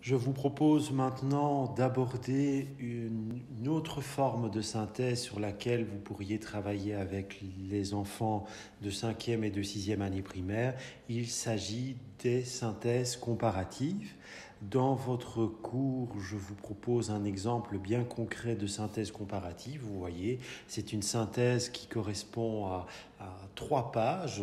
Je vous propose maintenant d'aborder une autre forme de synthèse sur laquelle vous pourriez travailler avec les enfants de 5e et de 6e année primaire. Il s'agit des synthèses comparatives. Dans votre cours, je vous propose un exemple bien concret de synthèse comparative. Vous voyez, c'est une synthèse qui correspond à 3 pages.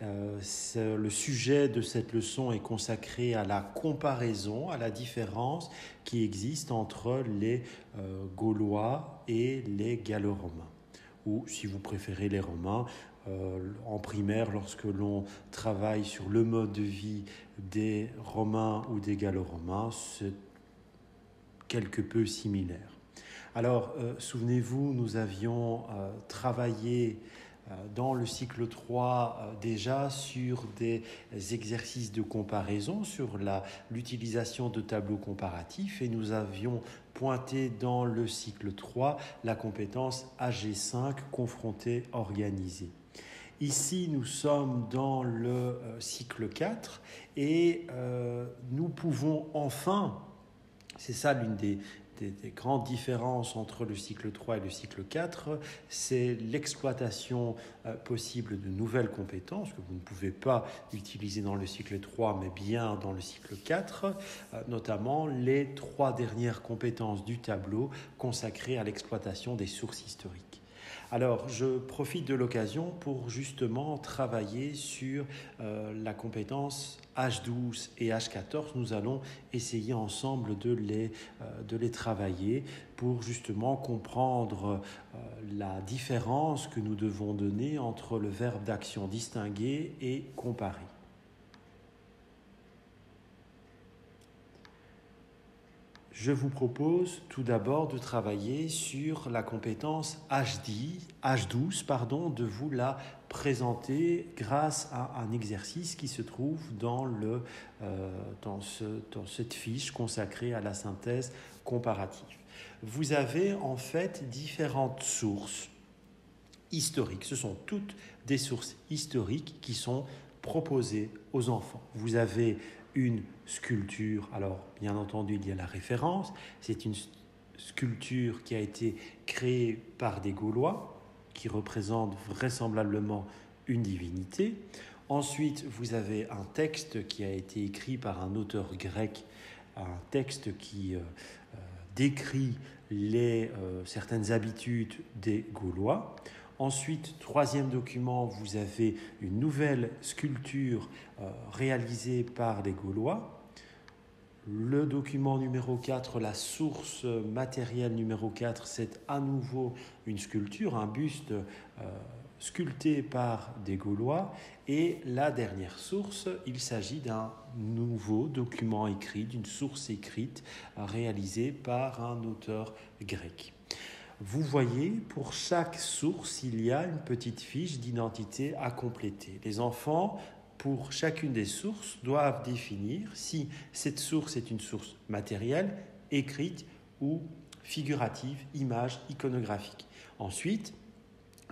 Le sujet de cette leçon est consacré à la comparaison, à la différence qui existe entre les Gaulois et les Gallo-romains. Ou, si vous préférez, les Romains. En primaire, lorsque l'on travaille sur le mode de vie des Romains ou des Gallo-romains, c'est quelque peu similaire. Alors, souvenez-vous, nous avions travaillé dans le cycle 3 déjà sur des exercices de comparaison, sur l'utilisation de tableaux comparatifs, et nous avions pointé dans le cycle 3 la compétence AG5, confronté organisé. Ici, nous sommes dans le cycle 4 et nous pouvons enfin, c'est ça l'une des grandes différences entre le cycle 3 et le cycle 4, c'est l'exploitation possible de nouvelles compétences que vous ne pouvez pas utiliser dans le cycle 3 mais bien dans le cycle 4, notamment les 3 dernières compétences du tableau consacrées à l'exploitation des sources historiques. Alors, je profite de l'occasion pour justement travailler sur la compétence H12 et H14. Nous allons essayer ensemble de les travailler pour justement comprendre la différence que nous devons donner entre le verbe d'action distinguer et comparer. Je vous propose tout d'abord de travailler sur la compétence H12, de vous la présenter grâce à un exercice qui se trouve dans cette fiche consacrée à la synthèse comparative. Vous avez en fait différentes sources historiques. Ce sont toutes des sources historiques qui sont proposées aux enfants. Vous avez une sculpture, alors bien entendu il y a la référence, c'est une sculpture qui a été créée par des Gaulois, qui représente vraisemblablement une divinité. Ensuite, vous avez un texte qui a été écrit par un auteur grec, un texte qui décrit certaines habitudes des Gaulois. Ensuite, troisième document, vous avez une nouvelle sculpture réalisée par les Gaulois. Le document numéro 4, la source matérielle numéro 4, c'est à nouveau une sculpture, un buste sculpté par des Gaulois. Et la dernière source, il s'agit d'un nouveau document écrit, d'une source écrite réalisée par un auteur grec. Vous voyez, pour chaque source, il y a une petite fiche d'identité à compléter. Les enfants, pour chacune des sources, doivent définir si cette source est une source matérielle, écrite ou figurative, image, iconographique. Ensuite,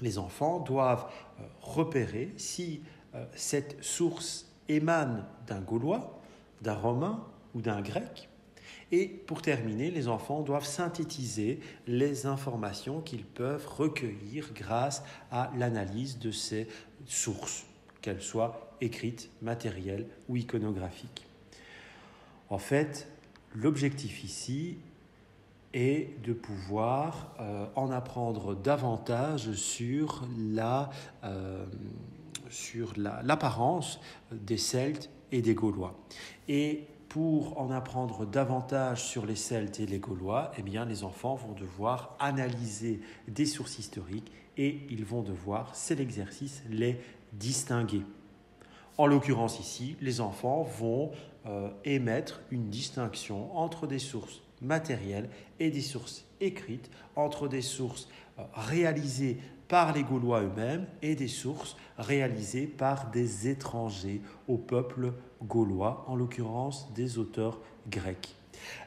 les enfants doivent repérer si cette source émane d'un Gaulois, d'un Romain ou d'un Grec. Et pour terminer, les enfants doivent synthétiser les informations qu'ils peuvent recueillir grâce à l'analyse de ces sources, qu'elles soient écrites, matérielles ou iconographiques. En fait, l'objectif ici est de pouvoir en apprendre davantage sur l'apparence des Celtes et des Gaulois. Et pour en apprendre davantage sur les Celtes et les Gaulois, eh bien, les enfants vont devoir analyser des sources historiques et ils vont devoir, c'est l'exercice, les distinguer. En l'occurrence ici, les enfants vont émettre une distinction entre des sources matérielles et des sources écrites, entre des sources réalisées par les Gaulois eux-mêmes et des sources réalisées par des étrangers au peuple gaulois, en l'occurrence des auteurs grecs.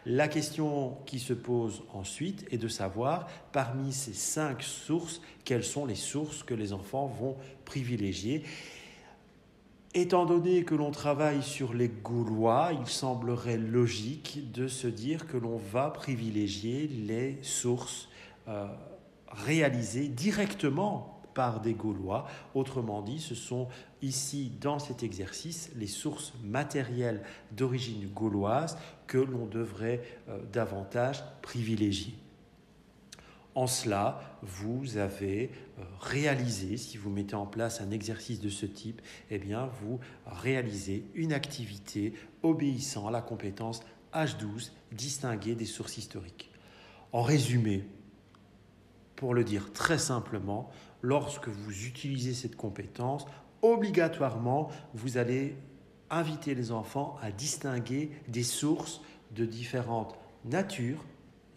La question qui se pose ensuite est de savoir, parmi ces 5 sources, quelles sont les sources que les enfants vont privilégier. Étant donné que l'on travaille sur les Gaulois, il semblerait logique de se dire que l'on va privilégier les sources réalisées directement par des Gaulois. Autrement dit, ce sont ici, dans cet exercice, les sources matérielles d'origine gauloise que l'on devrait davantage privilégier. En cela, vous avez réalisé, si vous mettez en place un exercice de ce type, eh bien, vous réalisez une activité obéissant à la compétence H12, distinguer des sources historiques. En résumé, pour le dire très simplement, lorsque vous utilisez cette compétence, obligatoirement, vous allez inviter les enfants à distinguer des sources de différentes natures,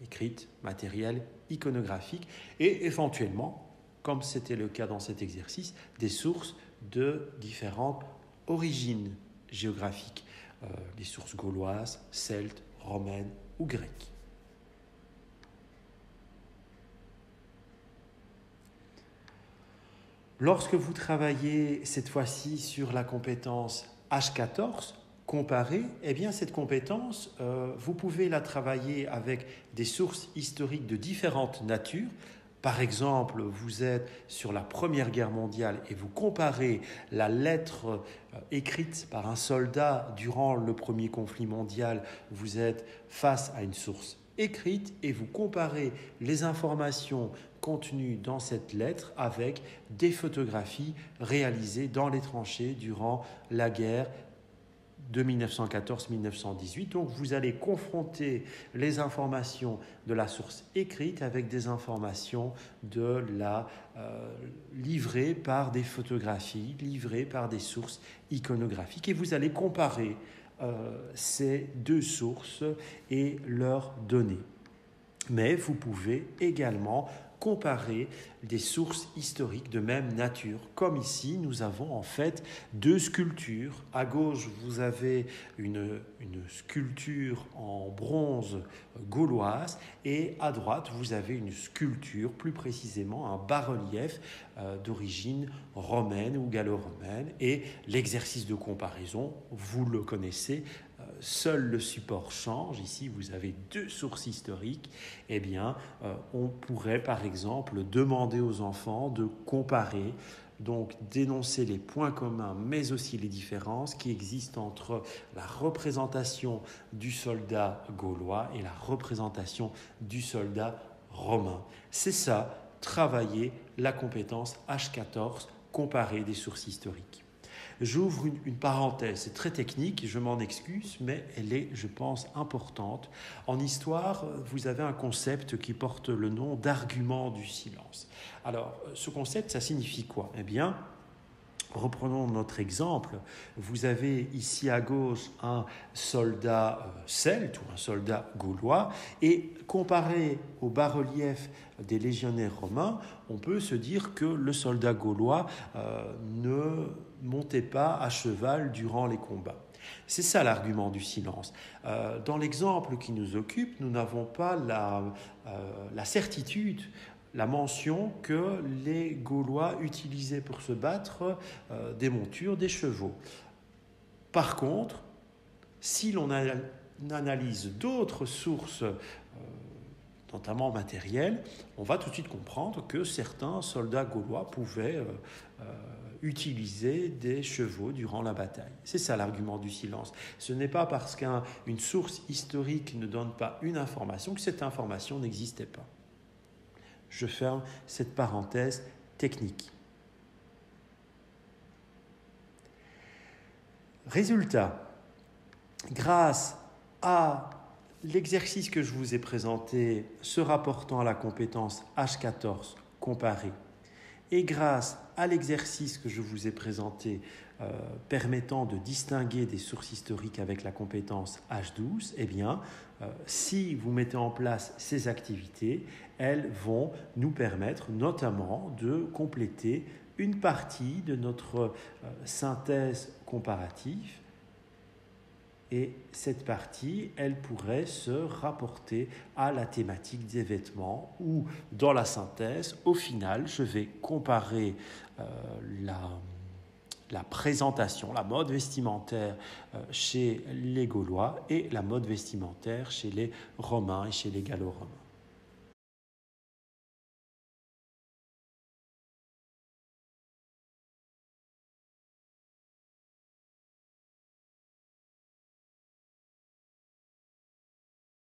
écrites, matérielles, iconographiques, et éventuellement, comme c'était le cas dans cet exercice, des sources de différentes origines géographiques, les sources gauloises, celtes, romaines ou grecques. Lorsque vous travaillez cette fois-ci sur la compétence H14, comparer, eh bien cette compétence, vous pouvez la travailler avec des sources historiques de différentes natures. Par exemple, vous êtes sur la Première Guerre mondiale et vous comparez la lettre écrite par un soldat durant le premier conflit mondial, vous êtes face à une source écrite et vous comparez les informations contenues dans cette lettre avec des photographies réalisées dans les tranchées durant la guerre de 1914-1918. Donc vous allez confronter les informations de la source écrite avec des informations livrées par des photographies, livrées par des sources iconographiques. Et vous allez comparer ces deux sources et leurs données. Mais vous pouvez également comparer des sources historiques de même nature. Comme ici, nous avons en fait deux sculptures. À gauche, vous avez une sculpture en bronze gauloise et à droite, vous avez une sculpture, plus précisément un bas-relief d'origine romaine ou gallo-romaine. Et l'exercice de comparaison, vous le connaissez, seul le support change. Ici, vous avez deux sources historiques. Eh bien, on pourrait par exemple demander aux enfants de comparer, donc d'énoncer les points communs, mais aussi les différences qui existent entre la représentation du soldat gaulois et la représentation du soldat romain. C'est ça, travailler la compétence H14, comparer des sources historiques. J'ouvre une parenthèse, c'est très technique, je m'en excuse, mais elle est, je pense, importante. En histoire, vous avez un concept qui porte le nom d'argument du silence. Alors, ce concept, ça signifie quoi ? Eh bien, reprenons notre exemple. Vous avez ici à gauche un soldat celte ou un soldat gaulois et comparé au bas-relief des légionnaires romains, on peut se dire que le soldat gaulois ne montait pas à cheval durant les combats. C'est ça l'argument du silence. Dans l'exemple qui nous occupe, nous n'avons pas la certitude, la mention que les Gaulois utilisaient pour se battre des montures, des chevaux. Par contre, si l'on analyse d'autres sources, notamment matérielles, on va tout de suite comprendre que certains soldats gaulois pouvaient utiliser des chevaux durant la bataille. C'est ça l'argument du silence. Ce n'est pas parce qu'une source historique ne donne pas une information que cette information n'existait pas. Je ferme cette parenthèse technique. Résultat, grâce à l'exercice que je vous ai présenté se rapportant à la compétence H14 comparée et grâce à l'exercice que je vous ai présenté permettant de distinguer des sources historiques avec la compétence H12, eh bien, si vous mettez en place ces activités, elles vont nous permettre notamment de compléter une partie de notre synthèse comparative. Et cette partie, elle pourrait se rapporter à la thématique des vêtements où, dans la synthèse, au final, je vais comparer la présentation, la mode vestimentaire chez les Gaulois et la mode vestimentaire chez les Romains et chez les Gallo-Romains.